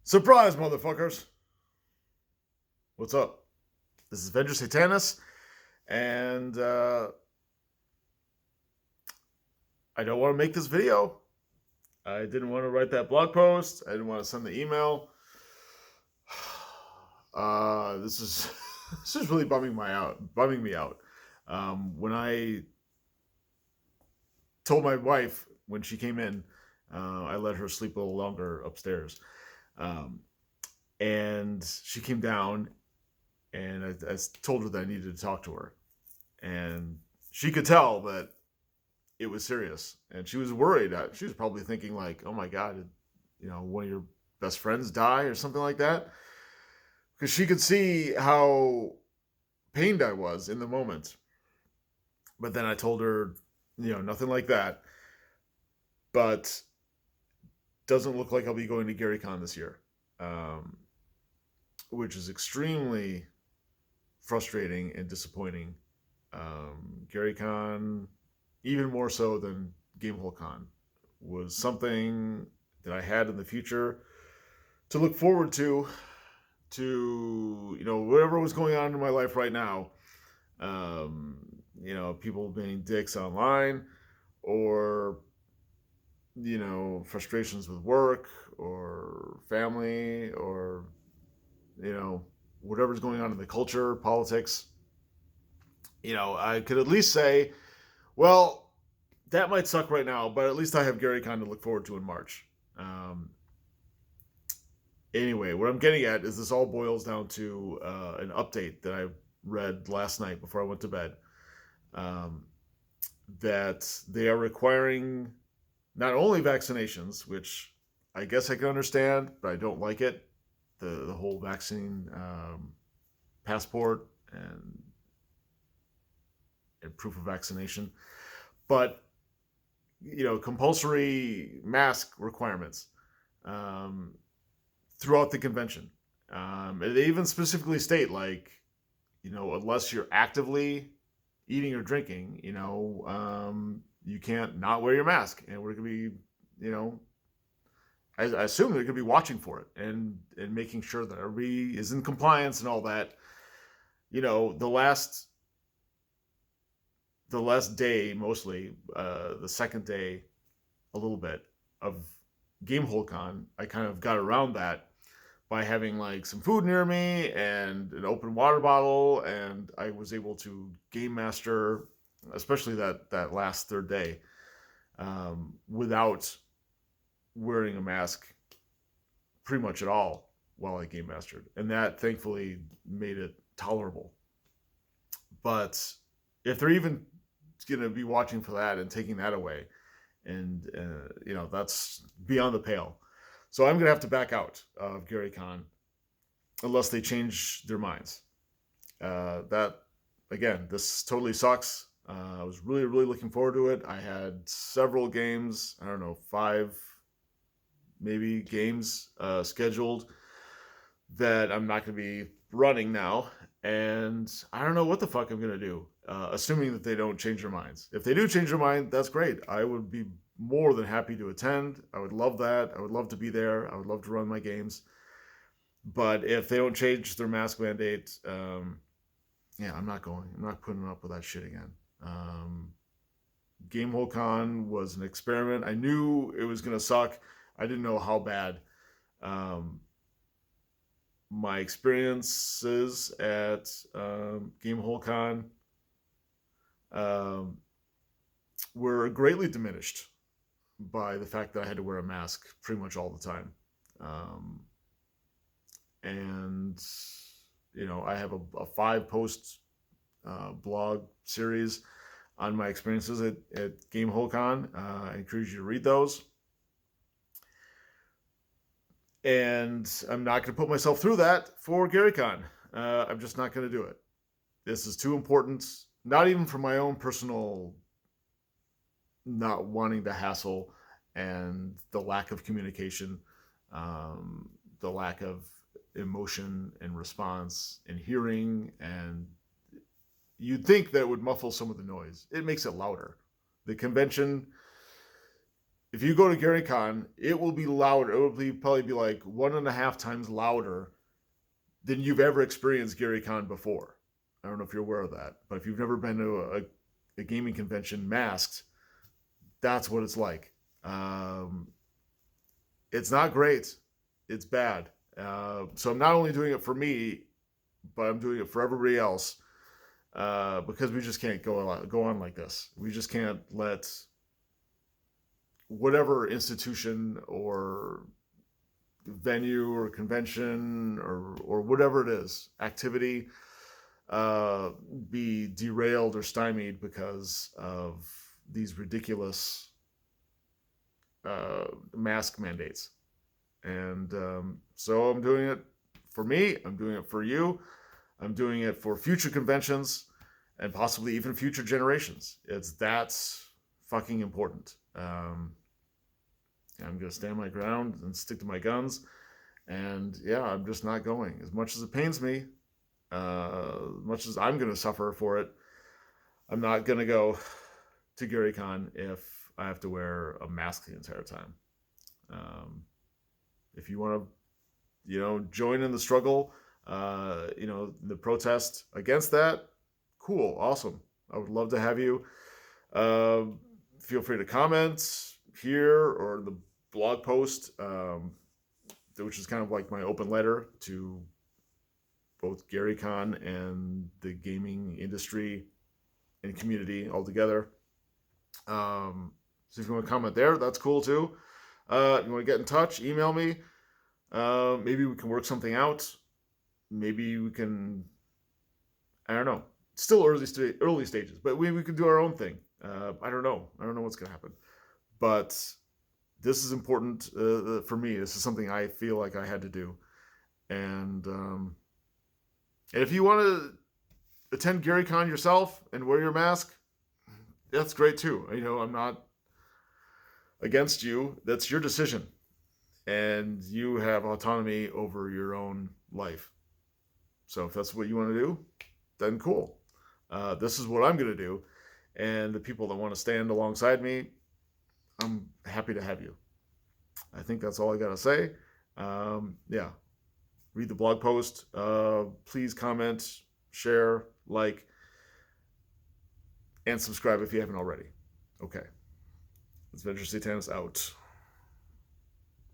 Surprise, motherfuckers! What's up? This is Venger Satanis, and I don't want to make this video. I didn't want to write that blog post. I didn't want to send the email. This is this is really bumming me out. When I told my wife when she came in, I let her sleep a little longer upstairs, um, and she came down and I told her that I needed to talk to her, and she could tell that it was serious, and she was worried. She was probably thinking like, "Oh my god, did, one of your best friends die or something like that?" Because she could see how pained I was in the moment. But then I told her, nothing like that. But doesn't look like I'll be going to GaryCon this year, um, which is extremely frustrating and disappointing. GaryCon, even more so than GameholeCon, was something that I had in the future to look forward to whatever was going on in my life right now. People being dicks online, or frustrations with work or family, or whatever's going on in the culture, politics. I could at least say, well, that might suck right now, but at least I have GaryCon to look forward to in March. Anyway, what I'm getting at is this all boils down to an update that I read last night before I went to bed, um, that they are requiring not only vaccinations, which I guess I can understand, but I don't like it. The whole vaccine passport and proof of vaccination, but compulsory mask requirements throughout the convention. And they even specifically state, like, unless you're actively eating or drinking, you can't not wear your mask. And we're going to be, I assume they're going to be watching for it and making sure that everybody is in compliance and all that. The last day, mostly, the second day, a little bit of GameholeCon, I kind of got around that by having like some food near me and an open water bottle, and I was able to game master, especially that last third day, without wearing a mask pretty much at all while I game mastered, and that thankfully made it tolerable. But if they're even going to be watching for that and taking that away, and that's beyond the pale. So I'm going to have to back out of GaryCon unless they change their minds. That again, this totally sucks. I was really, really looking forward to it. I had several games, I don't know, 5 maybe games scheduled that I'm not going to be running now. And I don't know what the fuck I'm going to do, assuming that they don't change their minds. If they do change their mind, that's great. I would be more than happy to attend. I would love that. I would love to be there. I would love to run my games. But if they don't change their mask mandate, yeah, I'm not going. I'm not putting up with that shit again. GameholeCon was an experiment. I knew it was going to suck. I didn't know how bad. My experiences at GameholeCon were greatly diminished by the fact that I had to wear a mask pretty much all the time. And I have a 5-post blog series on my experiences at GameholeCon. I encourage you to read those. And I'm not going to put myself through that for GaryCon. I'm just not going to do it. This is too important, not even for my own personal not wanting the hassle and the lack of communication, the lack of emotion and response and hearing. And you'd think that would muffle some of the noise. It makes it louder. The convention if you go to Gary Con, it will be louder. It will probably be like 1.5 times louder than you've ever experienced Gary Con before. I don't know if you're aware of that, but if you've never been to a gaming convention masked, that's what it's like. It's not great. It's bad. So I'm not only doing it for me, but I'm doing it for everybody else, because we just can't go on like this. We just can't let whatever institution or venue or convention or whatever it is, activity, be derailed or stymied because of these ridiculous mask mandates. And so I'm doing it for me. I'm doing it for you. I'm doing it for future conventions and possibly even future generations. That's fucking important. I'm going to stand my ground and stick to my guns. And yeah, I'm just not going. As much as it pains me, as much as I'm going to suffer for it, I'm not going to go to Gary Con if I have to wear a mask the entire time. If you want to, join in the struggle, the protest against that, cool, awesome. I would love to have you. Feel free to comment here or the blog post, which is kind of like my open letter to both Gary Con and the gaming industry and community altogether. So if you want to comment there, that's cool too. You want to get in touch, email me. Maybe we can work something out. Maybe we can, I don't know. Still early stages, but we could do our own thing. I don't know what's going to happen. But this is important for me. This is something I feel like I had to do. And if you want to attend Gary Con yourself and wear your mask, that's great too. I'm not against you. That's your decision. And you have autonomy over your own life. So if that's what you want to do, then cool. This is what I'm going to do. And the people that want to stand alongside me, I'm happy to have you. I think that's all I got to say. Yeah. Read the blog post. Please comment, share, like, and subscribe if you haven't already. Okay. It's Venger Satanis out.